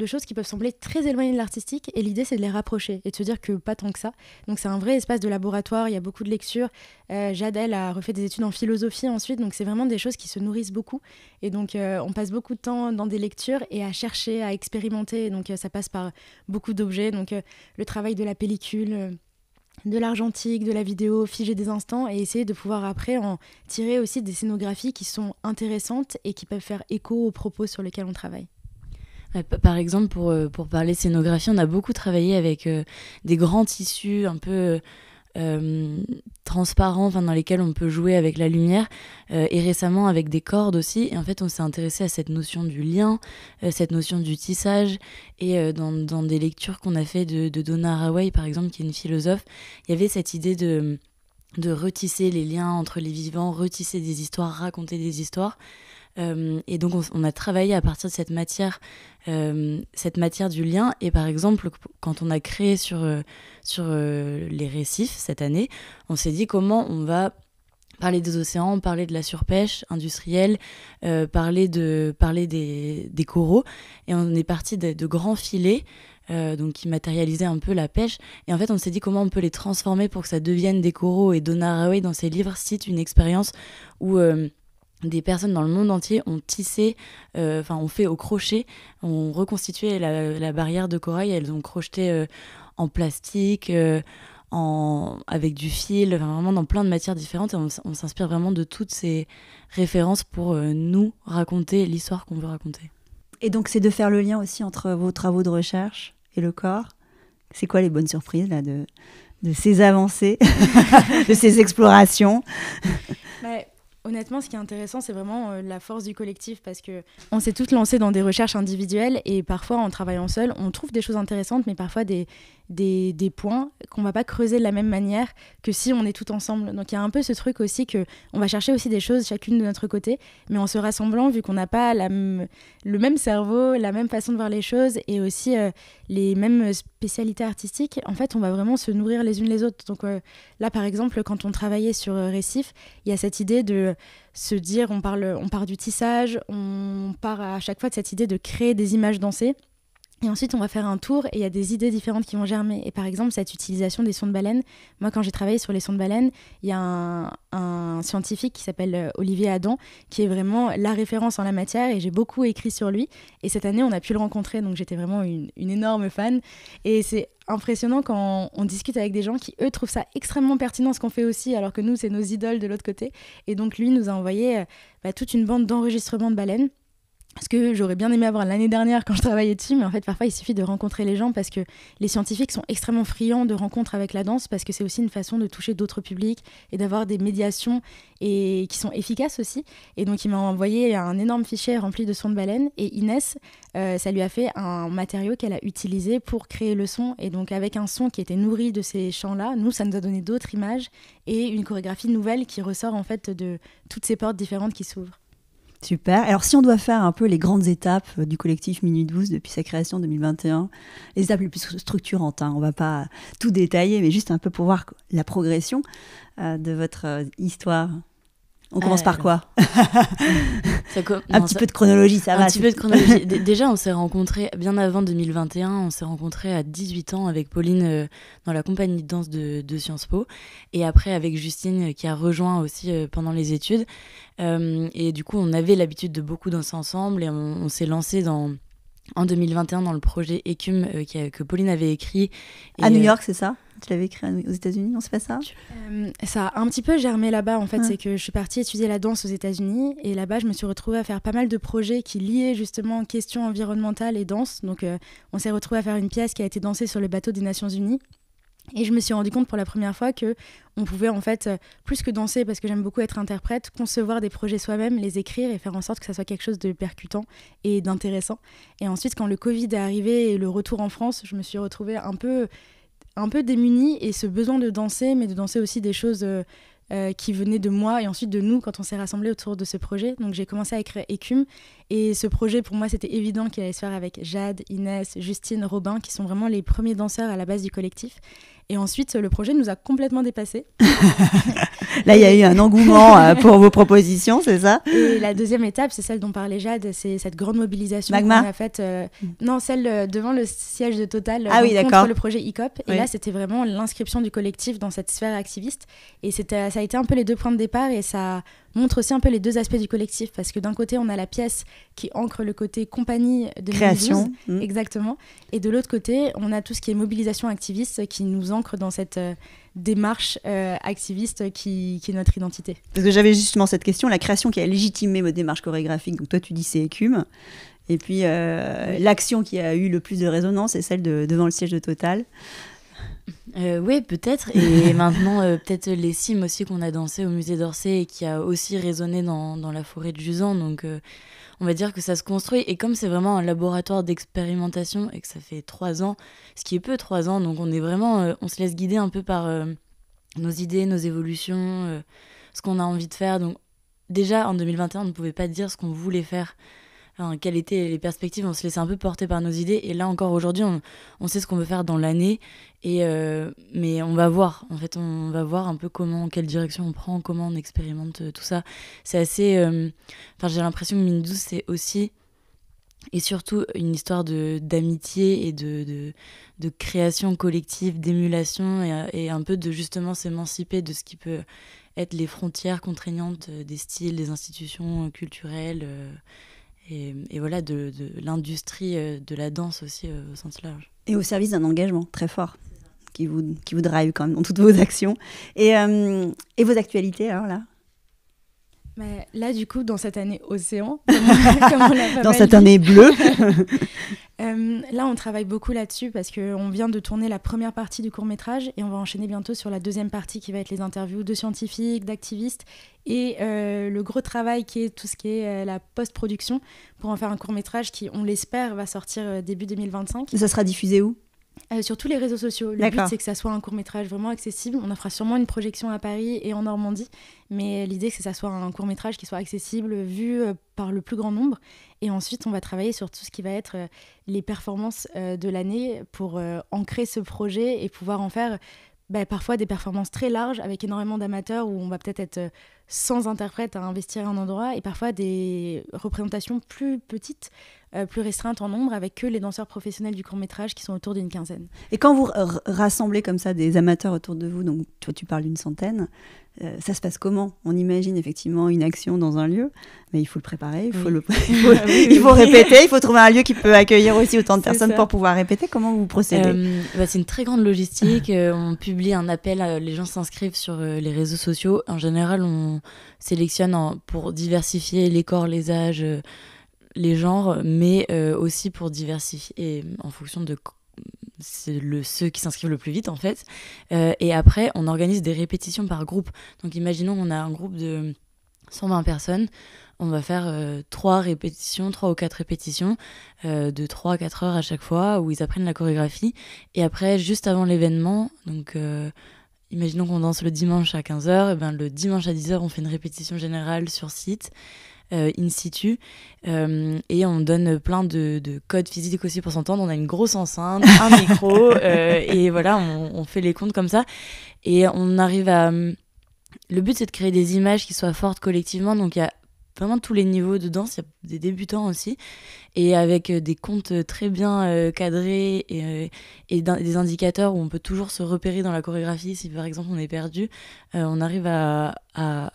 choses qui peuvent sembler très éloignées de l'artistique. Et l'idée, c'est de les rapprocher et de se dire que pas tant que ça. Donc, c'est un vrai espace de laboratoire. Il y a beaucoup de lectures. Jade, elle, a refait des études en philosophie ensuite. Donc, c'est vraiment des choses qui se nourrissent beaucoup. Et donc, on passe beaucoup de temps dans des lectures et à chercher, à expérimenter. Et donc, ça passe par beaucoup d'objets. Donc, le travail de la pellicule... de l'argentique, de la vidéo, figer des instants et essayer de pouvoir après en tirer aussi des scénographies qui sont intéressantes et qui peuvent faire écho aux propos sur lesquels on travaille. Par exemple, pour parler scénographie, on a beaucoup travaillé avec des grands tissus un peu transparents, dans lesquels on peut jouer avec la lumière, et récemment avec des cordes aussi. Et en fait, on s'est intéressé à cette notion du lien, cette notion du tissage. Et dans des lectures qu'on a fait de Donna Haraway, par exemple, qui est une philosophe, il y avait cette idée de retisser les liens entre les vivants, retisser des histoires, raconter des histoires. Et donc on a travaillé à partir de cette matière du lien. Et par exemple, quand on a créé sur les récifs cette année, on s'est dit comment on va parler des océans, parler de la surpêche industrielle, parler des coraux. Et on est parti de grands filets donc qui matérialisaient un peu la pêche. Et en fait, on s'est dit comment on peut les transformer pour que ça devienne des coraux. Et Donna Haraway, dans ses livres, cite une expérience où... des personnes dans le monde entier ont tissé, ont fait au crochet, ont reconstitué la barrière de corail. Elles ont crocheté en plastique, avec du fil, vraiment dans plein de matières différentes. Et on s'inspire vraiment de toutes ces références pour nous raconter l'histoire qu'on veut raconter. Et donc, c'est de faire le lien aussi entre vos travaux de recherche et le corps. C'est quoi les bonnes surprises là, de ces avancées, de ces explorations? Honnêtement, ce qui est intéressant, c'est vraiment la force du collectif parce qu'on s'est toutes lancées dans des recherches individuelles et parfois, en travaillant seul, on trouve des choses intéressantes, mais parfois des points qu'on ne va pas creuser de la même manière que si on est tout ensemble. Donc, il y a un peu ce truc aussi qu'on va chercher aussi des choses chacune de notre côté, mais en se rassemblant, vu qu'on n'a pas le même cerveau, la même façon de voir les choses et aussi les mêmes spécialités artistiques, en fait, on va vraiment se nourrir les unes les autres. Donc là, par exemple, quand on travaillait sur Récif, il y a cette idée de se dire, on part du tissage, on part à chaque fois de cette idée de créer des images dansées. Et ensuite, on va faire un tour et il y a des idées différentes qui vont germer. Et par exemple, cette utilisation des sons de baleine, moi, quand j'ai travaillé sur les sons de baleine, il y a un scientifique qui s'appelle Olivier Adam, qui est vraiment la référence en la matière et j'ai beaucoup écrit sur lui. Et cette année, on a pu le rencontrer, donc j'étais vraiment une énorme fan. Et c'est impressionnant quand on discute avec des gens qui, eux, trouvent ça extrêmement pertinent ce qu'on fait aussi, alors que nous, c'est nos idoles de l'autre côté. Et donc, lui nous a envoyé toute une bande d'enregistrements de baleines. Ce que j'aurais bien aimé avoir l'année dernière quand je travaillais dessus, mais en fait parfois il suffit de rencontrer les gens parce que les scientifiques sont extrêmement friands de rencontres avec la danse parce que c'est aussi une façon de toucher d'autres publics et d'avoir des médiations et qui sont efficaces aussi. Et donc il m'a envoyé un énorme fichier rempli de sons de baleines et Inès, ça lui a fait un matériau qu'elle a utilisé pour créer le son et donc avec un son qui était nourri de ces chants-là, nous ça nous a donné d'autres images et une chorégraphie nouvelle qui ressort en fait de toutes ces portes différentes qui s'ouvrent. Super. Alors, si on doit faire un peu les grandes étapes du collectif Minuit 12 depuis sa création en 2021, les étapes les plus structurantes, on ne va pas tout détailler, mais juste un peu pour voir la progression de votre histoire On commence par quoi? Un petit peu de chronologie, ça va. Un petit peu de chronologie. Déjà, on s'est rencontrés bien avant 2021. On s'est rencontrés à 18 ans avec Pauline dans la compagnie de danse de Sciences Po. Et après, avec Justine qui a rejoint aussi pendant les études. Et du coup, on avait l'habitude de beaucoup danser ensemble. Et on s'est lancé en 2021 dans le projet Écume que Pauline avait écrit. À New York, c'est ça? Tu l'avais écrit aux États-Unis, non, c'est pas ça? Ça a un petit peu germé là-bas, en fait. C'est que je suis partie étudier la danse aux États-Unis. Et là-bas, je me suis retrouvée à faire pas mal de projets qui liaient justement questions environnementales et danse. Donc, on s'est retrouvés à faire une pièce qui a été dansée sur le bateau des Nations Unies. Et je me suis rendu compte pour la première fois que on pouvait en fait, plus que danser, parce que j'aime beaucoup être interprète, concevoir des projets soi-même, les écrire et faire en sorte que ça soit quelque chose de percutant et d'intéressant. Et ensuite, quand le Covid est arrivé et le retour en France, je me suis retrouvée un peu démunie, et ce besoin de danser, mais de danser aussi des choses qui venaient de moi et ensuite de nous quand on s'est rassemblés autour de ce projet. Donc j'ai commencé à écrire Écume, et ce projet pour moi c'était évident qu'il allait se faire avec Jade, Inès, Justine, Robin, qui sont vraiment les premiers danseurs à la base du collectif. Et ensuite le projet nous a complètement dépassés. Là il y a eu un engouement pour vos propositions, c'est ça? Et la deuxième étape, c'est celle dont parlait Jade, c'est cette grande mobilisation Magma qu'on a faite, non, celle devant le siège de Total, contre le projet ICOP. Et là c'était vraiment l'inscription du collectif dans cette sphère activiste, et ça a été un peu les deux points de départ, et ça montre aussi un peu les deux aspects du collectif, parce que d'un côté on a la pièce qui ancre le côté compagnie de création, 2012, exactement, et de l'autre côté on a tout ce qui est mobilisation activiste qui nous ancre dans cette démarche activiste qui est notre identité. Parce que j'avais justement cette question, la création qui a légitimé votre démarche chorégraphique, donc toi tu dis c'est Écume, et puis l'action qui a eu le plus de résonance est celle devant le siège de Total. Oui, peut-être. Et maintenant, peut-être les cimes aussi qu'on a dansé au musée d'Orsay et qui a aussi résonné dans la forêt de Jusan. Donc, on va dire que ça se construit. Et comme c'est vraiment un laboratoire d'expérimentation et que ça fait 3 ans, ce qui est peu 3 ans, donc on est vraiment, on se laisse guider un peu par nos idées, nos évolutions, ce qu'on a envie de faire. Donc, déjà, en 2021, on ne pouvait pas dire ce qu'on voulait faire. Enfin, quelles étaient les perspectives, on se laissait un peu porter par nos idées, et là encore aujourd'hui on sait ce qu'on veut faire dans l'année, mais on va voir, en fait on va voir un peu quelle direction on prend, comment on expérimente tout ça. C'est assez, j'ai l'impression que Mine 12 c'est aussi et surtout une histoire d'amitié et de création collective, d'émulation, et un peu de justement s'émanciper de ce qui peut être les frontières contraignantes des styles, des institutions culturelles, et voilà, de l'industrie de la danse aussi au sens large. Et au service d'un engagement très fort qui vous drive quand même dans toutes vos actions. Et vos actualités, alors là? Mais là, du coup, dans cette année océan, comme on l'a pas dans mal cette dit. année bleue. Là, on travaille beaucoup là-dessus parce qu'on vient de tourner la première partie du court-métrage et on va enchaîner bientôt sur la deuxième partie qui va être les interviews de scientifiques, d'activistes et le gros travail qui est tout ce qui est la post-production pour en faire un court-métrage qui, on l'espère, va sortir début 2025. Ça sera diffusé où? Sur tous les réseaux sociaux. Le but, c'est que ça soit un court-métrage vraiment accessible. On en fera sûrement une projection à Paris et en Normandie. Mais l'idée, c'est que ça soit un court-métrage qui soit accessible, vu par le plus grand nombre. Et ensuite, on va travailler sur tout ce qui va être les performances de l'année pour ancrer ce projet et pouvoir en faire parfois des performances très larges avec énormément d'amateurs où on va peut-être être sans interprète à investir un endroit, et parfois des représentations plus petites, plus restreintes en nombre, avec que les danseurs professionnels du court-métrage qui sont autour d'une 15aine. Et quand vous rassemblez comme ça des amateurs autour de vous, donc toi tu parles d'une centaine, ça se passe comment? On imagine effectivement une action dans un lieu, mais il faut le préparer, il faut répéter, il faut trouver un lieu qui peut accueillir aussi autant de personnes pour pouvoir répéter. Comment vous procédez? C'est une très grande logistique. On publie un appel, les gens s'inscrivent sur les réseaux sociaux. En général, on sélectionne pour diversifier les corps, les âges, les genres, mais aussi pour diversifier en fonction de ceux qui s'inscrivent le plus vite en fait. Et après, on organise des répétitions par groupe. Donc imaginons qu'on a un groupe de 120 personnes. On va faire 3 ou 4 répétitions de 3 à 4 heures à chaque fois, où ils apprennent la chorégraphie. Et après, juste avant l'événement, donc imaginons qu'on danse le dimanche à 15h, et le dimanche à 10h, on fait une répétition générale sur site, in situ, et on donne plein de codes physiques aussi pour s'entendre. On a une grosse enceinte, un micro, et voilà, on fait les comptes comme ça. Et on arrive à... le but, c'est de créer des images qui soient fortes collectivement. Donc, il y a vraiment tous les niveaux de danse. Il y a des débutants aussi. Et avec des comptes très bien cadrés et des indicateurs où on peut toujours se repérer dans la chorégraphie. Si, par exemple, on est perdu, on arrive à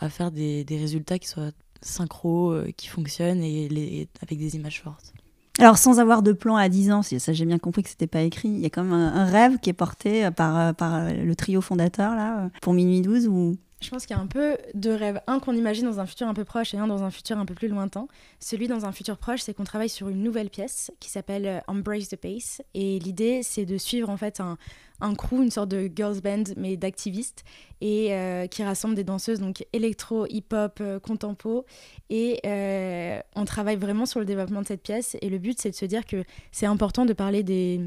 faire des résultats qui soient synchro, qui fonctionnent avec des images fortes. Alors, sans avoir de plan à 10 ans, ça j'ai bien compris que c'était pas écrit, il y a quand même un rêve qui est porté par le trio fondateur là, pour Minuit 12 ou... Je pense qu'il y a un peu deux rêves. Un qu'on imagine dans un futur un peu proche et un dans un futur un peu plus lointain. Celui dans un futur proche, c'est qu'on travaille sur une nouvelle pièce qui s'appelle Embrace the Pace. Et l'idée, c'est de suivre en fait un crew, une sorte de girls band, mais d'activistes, et qui rassemble des danseuses donc électro, hip-hop, contempo. Et on travaille vraiment sur le développement de cette pièce. Et le but, c'est de se dire que c'est important de parler des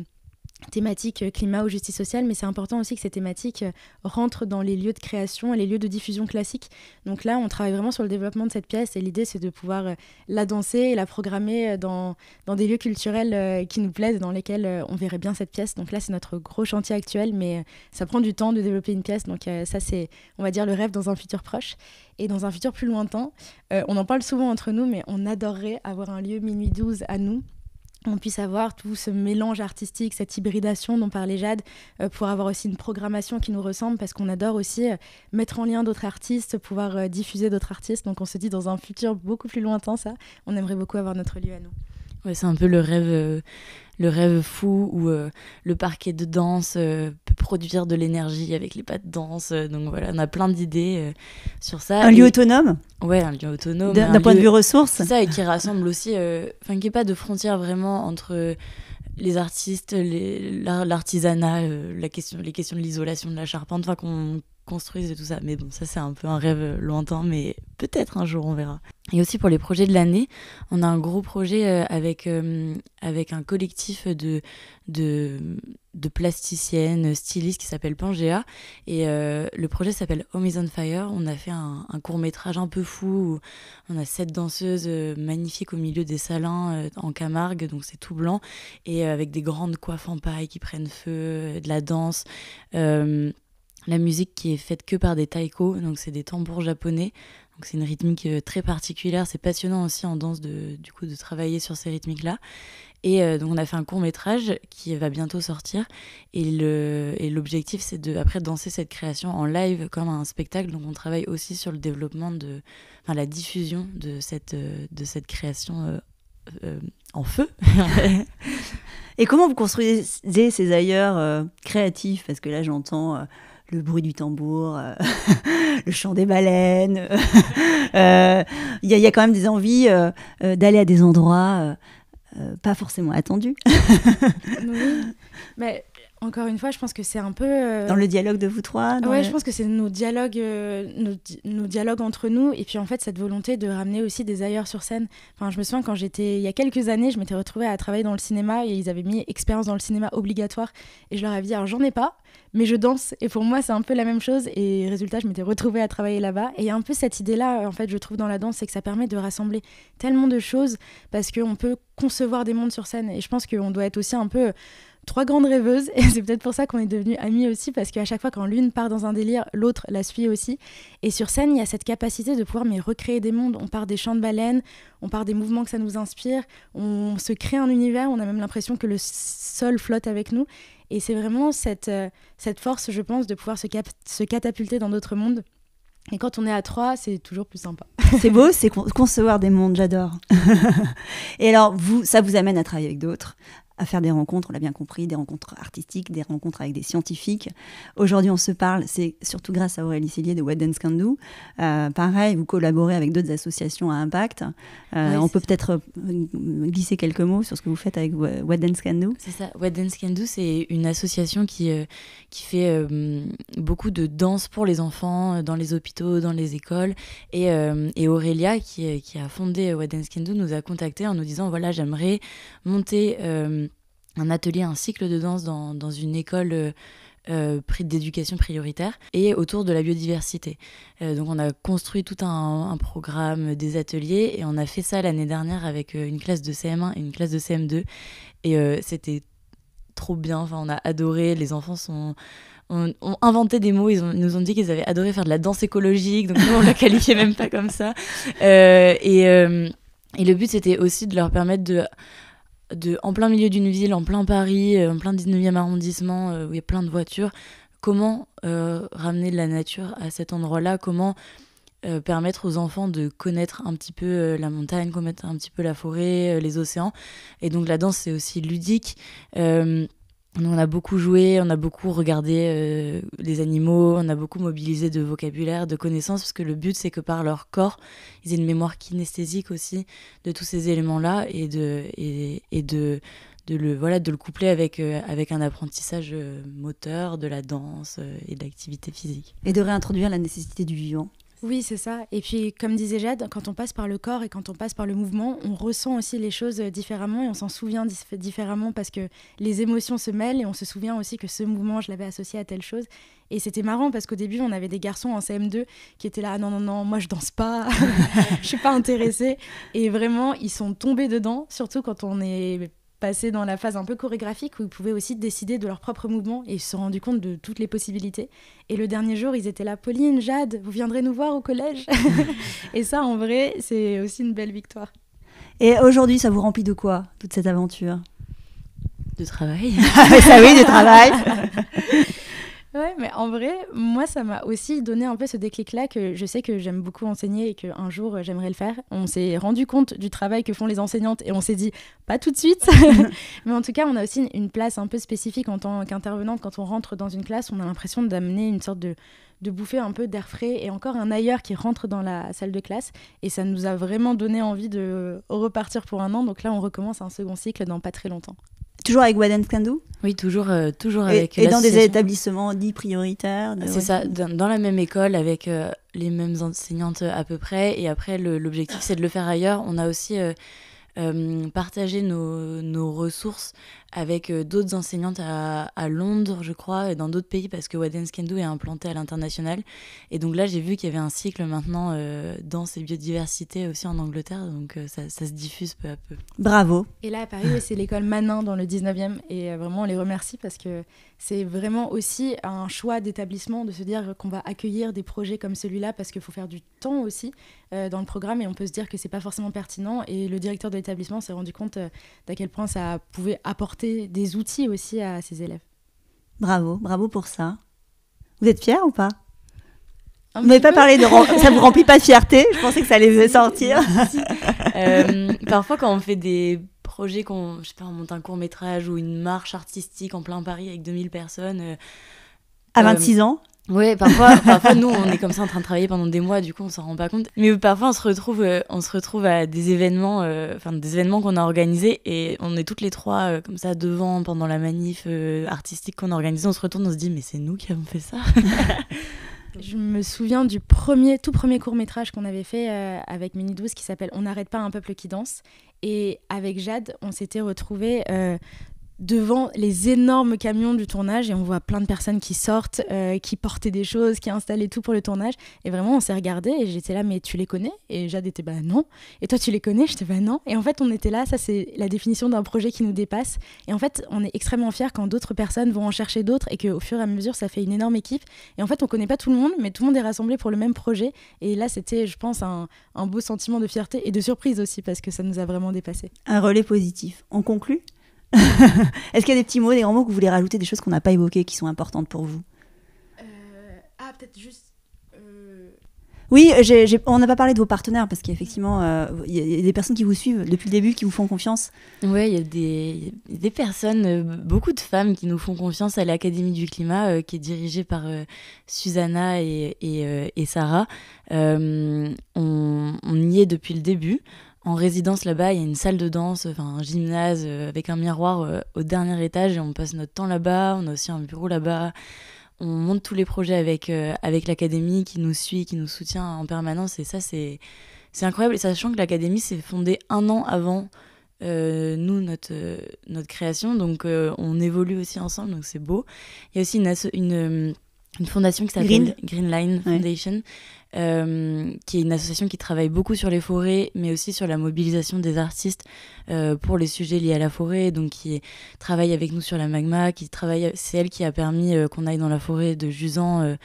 thématiques climat ou justice sociale, mais c'est important aussi que ces thématiques rentrent dans les lieux de création et les lieux de diffusion classiques. Donc là, on travaille vraiment sur le développement de cette pièce et l'idée, c'est de pouvoir la danser et la programmer dans des lieux culturels qui nous plaisent et dans lesquels on verrait bien cette pièce. Donc là, c'est notre gros chantier actuel, mais ça prend du temps de développer une pièce. Donc ça, c'est, on va dire, le rêve dans un futur proche. Et dans un futur plus lointain, on en parle souvent entre nous, mais on adorerait avoir un lieu Minuit 12 à nous, on puisse avoir tout ce mélange artistique, cette hybridation dont parlait Jade, pour avoir aussi une programmation qui nous ressemble, parce qu'on adore aussi mettre en lien d'autres artistes, pouvoir diffuser d'autres artistes. Donc on se dit dans un futur beaucoup plus lointain, ça, on aimerait beaucoup avoir notre lieu à nous. Ouais, c'est un peu le rêve fou où le parquet de danse peut produire de l'énergie avec les pas de danse. Donc voilà, on a plein d'idées sur ça. Un lieu autonome ? Ouais, un lieu autonome. D'un point de vue ressources ? C'est ça, et qui rassemble aussi, qu'il n'y ait pas de frontière vraiment entre les artistes, l'artisanat, les questions de l'isolation de la charpente, qu'on construise et tout ça. Mais bon, ça c'est un peu un rêve lointain, mais peut-être un jour on verra. Et aussi pour les projets de l'année, on a un gros projet avec un collectif de plasticiennes, stylistes qui s'appelle Pangea. Et le projet s'appelle Home is on Fire. On a fait un court-métrage un peu fou où on a 7 danseuses magnifiques au milieu des salins en Camargue, donc c'est tout blanc, et avec des grandes coiffes en paille qui prennent feu, de la danse. La musique qui est faite que par des taiko, donc c'est des tambours japonais. Donc c'est une rythmique très particulière. C'est passionnant aussi en danse de travailler sur ces rythmiques-là. Et donc on a fait un court-métrage qui va bientôt sortir. Et l'objectif, c'est de après danser cette création en live comme un spectacle. Donc on travaille aussi sur le développement la diffusion de cette création en feu. Et comment vous construisez ces ailleurs créatifs ? Parce que là, j'entends le bruit du tambour, le chant des baleines. Il y a quand même des envies d'aller à des endroits pas forcément attendus. Oui, mais encore une fois, je pense que c'est un peu... Dans le dialogue de vous trois je pense que c'est nos dialogues entre nous, et puis en fait cette volonté de ramener aussi des ailleurs sur scène. Enfin, je me souviens quand il y a quelques années, je m'étais retrouvée à travailler dans le cinéma, et ils avaient mis expérience dans le cinéma obligatoire, et je leur avais dit, alors j'en ai pas, mais je danse, et pour moi c'est un peu la même chose, et résultat je m'étais retrouvée à travailler là-bas. Et il y a un peu cette idée-là, en fait, je trouve dans la danse, c'est que ça permet de rassembler tellement de choses, parce qu'on peut concevoir des mondes sur scène, et je pense qu'on doit être aussi un peu 3 grandes rêveuses, et c'est peut-être pour ça qu'on est devenues amies aussi, parce qu'à chaque fois quand l'une part dans un délire, l'autre la suit aussi. Et sur scène, il y a cette capacité de pouvoir recréer des mondes. On part des chants de baleines, on part des mouvements que ça nous inspire, on se crée un univers, on a même l'impression que le sol flotte avec nous. Et c'est vraiment cette force, je pense, de pouvoir se catapulter dans d'autres mondes. Et quand on est à 3, c'est toujours plus sympa. C'est beau, c'est concevoir des mondes, j'adore. Et alors, ça vous amène à travailler avec d'autres, à faire des rencontres, on l'a bien compris, des rencontres artistiques, des rencontres avec des scientifiques. Aujourd'hui, on se parle, c'est surtout grâce à Aurélie Cellier de What Dance Can Do. Pareil, vous collaborez avec d'autres associations à impact. On peut peut-être glisser quelques mots sur ce que vous faites avec What Dance Can Do. C'est ça, What Dance Can Do, c'est une association qui fait beaucoup de danse pour les enfants, dans les hôpitaux, dans les écoles. Et Aurélia, qui a fondé What Dance Can Do, nous a contactés en nous disant, voilà, j'aimerais monter un atelier, un cycle de danse dans une école d'éducation prioritaire et autour de la biodiversité. Donc on a construit tout un programme, des ateliers, et on a fait ça l'année dernière avec une classe de CM1 et une classe de CM2, et c'était trop bien. Enfin, on a adoré, les enfants ont inventé des mots. Ils nous ont dit qu'ils avaient adoré faire de la danse écologique, donc nous on la qualifiait même pas comme ça. Et le but c'était aussi de leur permettre en plein milieu d'une ville, en plein Paris, en plein 19e arrondissement, où il y a plein de voitures, comment ramener de la nature à cet endroit-là, comment permettre aux enfants de connaître un petit peu la montagne, connaître un petit peu la forêt, les océans. Et donc la danse, c'est aussi ludique. On a beaucoup joué, on a beaucoup regardé les animaux, on a beaucoup mobilisé de vocabulaire, de connaissances, parce que le but, c'est que par leur corps, ils aient une mémoire kinesthésique aussi de tous ces éléments-là et de le coupler avec un apprentissage moteur, de la danse et de l'activité physique. Et de réintroduire la nécessité du vivant. Oui, c'est ça. Et puis, comme disait Jade, quand on passe par le corps et quand on passe par le mouvement, on ressent aussi les choses différemment et on s'en souvient différemment parce que les émotions se mêlent et on se souvient aussi que ce mouvement, je l'avais associé à telle chose. Et c'était marrant parce qu'au début, on avait des garçons en CM2 qui étaient là, non, moi je danse pas, je suis pas intéressée. Et vraiment, ils sont tombés dedans, surtout quand on est passé dans la phase un peu chorégraphique où ils pouvaient aussi décider de leur propre mouvement et ils se sont rendus compte de toutes les possibilités. Et le dernier jour, ils étaient là, Pauline, Jade, vous viendrez nous voir au collège. Et ça, en vrai, c'est aussi une belle victoire. Et aujourd'hui, ça vous remplit de quoi, toute cette aventure? De travail. Ça oui, de travail. Ouais, mais en vrai, moi, ça m'a aussi donné un peu ce déclic-là que je sais que j'aime beaucoup enseigner et qu'un jour, j'aimerais le faire. On s'est rendu compte du travail que font les enseignantes et on s'est dit, pas tout de suite. Mais en tout cas, on a aussi une place un peu spécifique en tant qu'intervenante. Quand on rentre dans une classe, on a l'impression d'amener une sorte de bouffer un peu d'air frais et encore un ailleurs qui rentre dans la salle de classe. Et ça nous a vraiment donné envie de repartir pour un an. Donc là, on recommence un second cycle dans pas très longtemps. Toujours avec What Dance Can Do? Oui, toujours avec et dans des établissements dits prioritaires. C'est ça, dans la même école avec les mêmes enseignantes à peu près. Et après, l'objectif, c'est de le faire ailleurs. On a aussi partagé nos ressources avec d'autres enseignantes à Londres, je crois, et dans d'autres pays, parce que What Dance Can Do est implanté à l'international. Et donc là, j'ai vu qu'il y avait un cycle maintenant danse et biodiversité aussi en Angleterre, donc ça se diffuse peu à peu. Bravo. Et là, à Paris, c'est l'école Manin dans le 19e, et vraiment, on les remercie parce que c'est vraiment aussi un choix d'établissement de se dire qu'on va accueillir des projets comme celui-là, parce qu'il faut faire du temps aussi dans le programme, et on peut se dire que c'est pas forcément pertinent. Et le directeur de l'établissement s'est rendu compte d'à quel point ça pouvait apporter des outils aussi à ses élèves. Bravo pour ça. Vous êtes fiers ou pas? Vous n'avez pas parlé de... Ça vous remplit pas de fierté? Je pensais que ça allait sortir. Parfois, quand on fait des projets, on monte un court-métrage ou une marche artistique en plein Paris avec 2000 personnes... à 26 ans? Oui, parfois nous on est comme ça en train de travailler pendant des mois, du coup on s'en rend pas compte. Mais parfois on se retrouve à des événements, des événements qu'on a organisés et on est toutes les trois comme ça devant pendant la manif artistique qu'on a organisée. On se retourne, on se dit mais c'est nous qui avons fait ça. Je me souviens du tout premier court-métrage qu'on avait fait avec Mini 12 qui s'appelle On n'arrête pas un peuple qui danse. Et avec Jade, on s'était retrouvés devant les énormes camions du tournage et on voit plein de personnes qui sortent, qui portaient des choses, qui installaient tout pour le tournage. Et vraiment, on s'est regardés et j'étais là, mais tu les connais? Et Jade était, bah non. Et toi, tu les connais? J'étais, bah non. Et en fait, on était là, ça c'est la définition d'un projet qui nous dépasse. Et en fait, on est extrêmement fiers quand d'autres personnes vont en chercher d'autres et qu'au fur et à mesure, ça fait une énorme équipe. Et en fait, on connaît pas tout le monde, mais tout le monde est rassemblé pour le même projet. Et là, c'était, je pense, un beau sentiment de fierté et de surprise aussi parce que ça nous a vraiment dépassé. Un relais positif. On conclut? Est-ce qu'il y a des petits mots, des grands mots que vous voulez rajouter, des choses qu'on n'a pas évoquées, qui sont importantes pour vous? Peut-être juste... Oui, on n'a pas parlé de vos partenaires, parce qu'effectivement, il y a des personnes qui vous suivent depuis le début, qui vous font confiance. Oui, il y a des personnes, beaucoup de femmes qui nous font confiance à l'Académie du Climat, qui est dirigée par Susanna et Sarah. On y est depuis le début. En résidence là-bas, il y a une salle de danse, un gymnase avec un miroir au dernier étage et on passe notre temps là-bas. On a aussi un bureau là-bas. On monte tous les projets avec l'académie qui nous suit, qui nous soutient en permanence. Et ça, c'est incroyable. Et sachant que l'académie s'est fondée 1 an avant nous, notre création. Donc, on évolue aussi ensemble. Donc, c'est beau. Il y a aussi une fondation qui s'appelle Green Line Foundation. qui est une association qui travaille beaucoup sur les forêts, mais aussi sur la mobilisation des artistes pour les sujets liés à la forêt, donc qui travaille avec nous sur la magma, c'est elle qui a permis qu'on aille dans la forêt de Jusan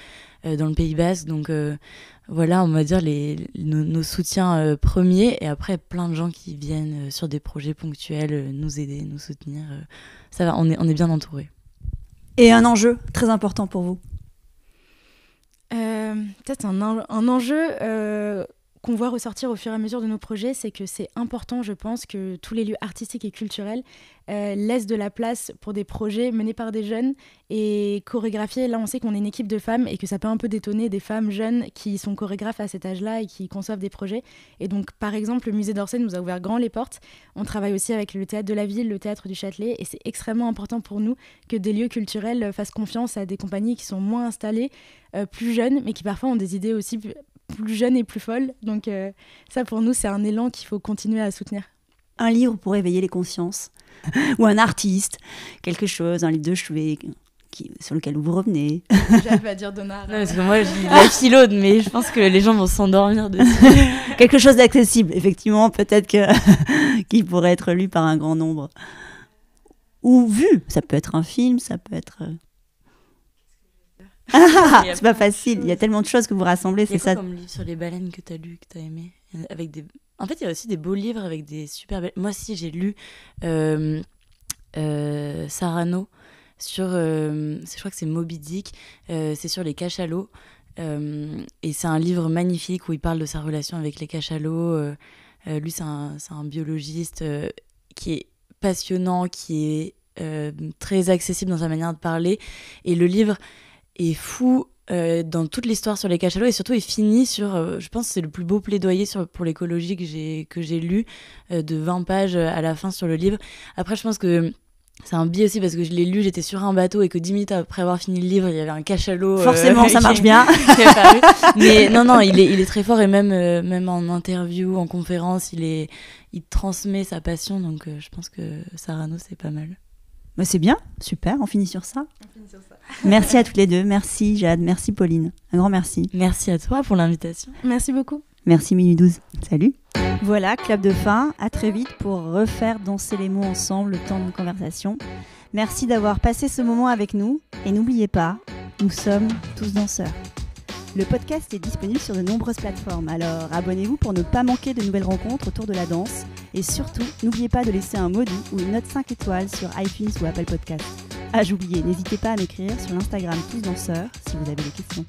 dans le Pays Basque, donc voilà, on va dire nos soutiens premiers, et après plein de gens qui viennent sur des projets ponctuels nous aider, nous soutenir, ça va, on est bien entourés. Et un enjeu très important pour vous? Peut-être un enjeu qu'on voit ressortir au fur et à mesure de nos projets, c'est que c'est important, je pense, que tous les lieux artistiques et culturels laissent de la place pour des projets menés par des jeunes et chorégraphiés. Là, on sait qu'on est une équipe de femmes et que ça peut un peu détonner des femmes jeunes qui sont chorégraphes à cet âge-là et qui conçoivent des projets. Et donc, par exemple, le musée d'Orsay nous a ouvert grand les portes. On travaille aussi avec le théâtre de la ville, le théâtre du Châtelet, et c'est extrêmement important pour nous que des lieux culturels fassent confiance à des compagnies qui sont moins installées, plus jeunes, mais qui parfois ont des idées aussi plus jeunes et plus folles. Donc ça, pour nous, c'est un élan qu'il faut continuer à soutenir. Un livre pour éveiller les consciences ou un artiste, quelque chose, un livre de chevet sur lequel vous revenez. J'avais pas dire Donna. Non, parce que moi, je lis la philo, mais je pense que les gens vont s'endormir dessus. Quelque chose d'accessible, effectivement, peut-être qui pourrait être lu par un grand nombre. Ou vu, ça peut être un film, ça peut être... c'est pas facile, il y a tellement de choses que vous rassemblez, c'est ça. Comme livre sur les baleines que t'as lu, que t'as aimé, en fait, il y a aussi des beaux livres avec des super belles... Moi aussi, j'ai lu Sarano sur, je crois que c'est Moby Dick, c'est sur les cachalots, et c'est un livre magnifique où il parle de sa relation avec les cachalots. Lui, c'est un biologiste qui est passionnant, qui est très accessible dans sa manière de parler, et le livre est fou dans toute l'histoire sur les cachalots, et surtout il finit sur, je pense que c'est le plus beau plaidoyer pour l'écologie que j'ai lu, de 20 pages à la fin sur le livre. Après, je pense que c'est un biais aussi parce que je l'ai lu, j'étais sur un bateau et que 10 minutes après avoir fini le livre, il y avait un cachalot. Forcément, ça marche bien. Qui est apparu. Mais non, il est très fort, et même en interview, en conférence, il transmet sa passion, donc je pense que Sarano, c'est pas mal. Bah c'est bien, super, on finit sur ça. Merci à toutes les deux, merci Jade, merci Pauline, un grand merci. Merci à toi pour l'invitation. Merci beaucoup. Merci Minuit 12, salut. Voilà, clap de fin, à très vite pour refaire danser les mots ensemble le temps d'une conversation. Merci d'avoir passé ce moment avec nous, et n'oubliez pas, nous sommes tous danseurs. Le podcast est disponible sur de nombreuses plateformes, alors abonnez-vous pour ne pas manquer de nouvelles rencontres autour de la danse. Et surtout, n'oubliez pas de laisser un mot doux ou une note 5 étoiles sur iTunes ou Apple Podcasts. Ah, j'oubliais, n'hésitez pas à m'écrire sur l'Instagram Tous Danseurs si vous avez des questions.